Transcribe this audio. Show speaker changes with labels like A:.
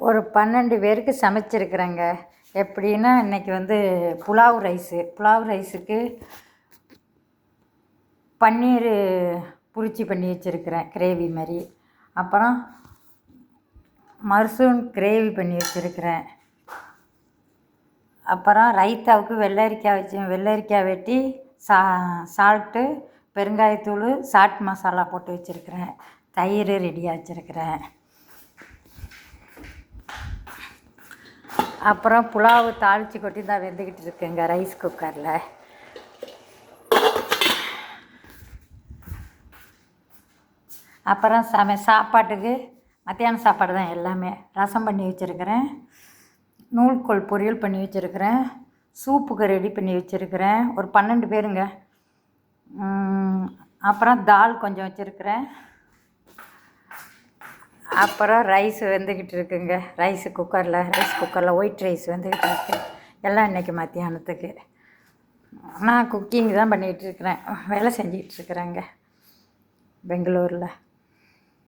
A: ஒரு 12 பேருக்கு சமைச்சிருக்கிறேங்க. எப்படின்னா இன்றைக்கி புலாவ் ரைஸுக்கு பன்னீர் புரிச்சி பண்ணி வச்சுருக்கிறேன், கிரேவி மாதிரி. அப்புறம் மஷ்ரூம் கிரேவி பண்ணி வச்சுருக்கிறேன். அப்புறம் ரைத்தாவுக்கு வெள்ளரிக்காய் வெட்டி சால்ட்டு, பெருங்காயத்தூள், சாட் மசாலா போட்டு வச்சுருக்கிறேன். தயிர் ரெடியாக வச்சுருக்கிறேன். அப்புறம் புலாவு தாளித்து கொட்டி தான் வெந்துக்கிட்டு இருக்குங்க ரைஸ் குக்கரில். அப்புறம் சாப்பாட்டுக்கு மத்தியானம் சாப்பாடு தான் எல்லாமே. ரசம் பண்ணி வச்சுருக்கிறேன், நூல்கோல் பொரியல் பண்ணி வச்சுருக்கிறேன், சூப்புக்கு ரெடி பண்ணி வச்சுருக்கிறேன். ஒரு 12 பேருங்க. அப்புறம் தால் கொஞ்சம் வச்சுருக்கிறேன். அப்புறம் ரைஸ் வெந்துக்கிட்டு இருக்குங்க. ரைஸ் குக்கரில் ஒயிட் ரைஸ் வெந்துக்கிட்டு இருக்கு. எல்லாம் இன்றைக்கி மத்தியானத்துக்கு. நான் குக்கிங் தான் பண்ணிகிட்ருக்கிறேன், வேலை செஞ்சிகிட்ருக்குறேங்க பெங்களூரில்.